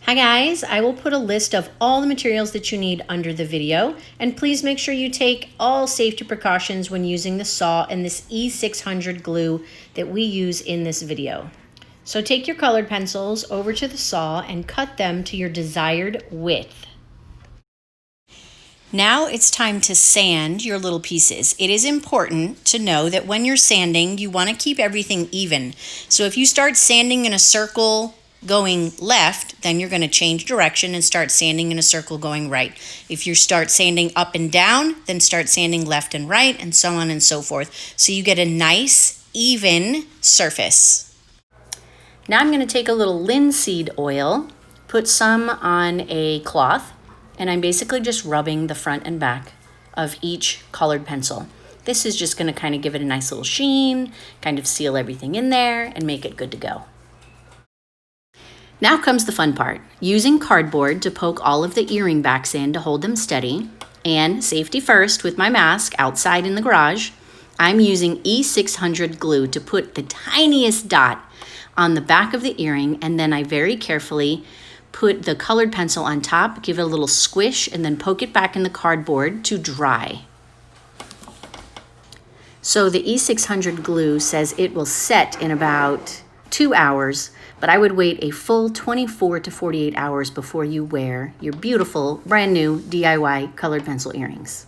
Hi guys, I will put a list of all the materials that you need under the video, and please make sure you take all safety precautions when using the saw and this E600 glue that we use in this video. So take your colored pencils over to the saw and cut them to your desired width. Now it's time to sand your little pieces. It is important to know that when you're sanding, you want to keep everything even. So if you start sanding in a circle going left, then you're going to change direction and start sanding in a circle going right. If you start sanding up and down, then start sanding left and right, and so on and so forth. So you get a nice, even surface. Now I'm going to take a little linseed oil, put some on a cloth, and I'm basically just rubbing the front and back of each colored pencil. This is just going to kind of give it a nice little sheen, kind of seal everything in there, and make it good to go. Now comes the fun part, using cardboard to poke all of the earring backs in to hold them steady, and safety first with my mask outside in the garage, I'm using E600 glue to put the tiniest dot on the back of the earring, and then I very carefully put the colored pencil on top, give it a little squish, and then poke it back in the cardboard to dry. So the E600 glue says it will set in about 2 hours, but I would wait a full 24 to 48 hours before you wear your beautiful, brand new DIY colored pencil earrings.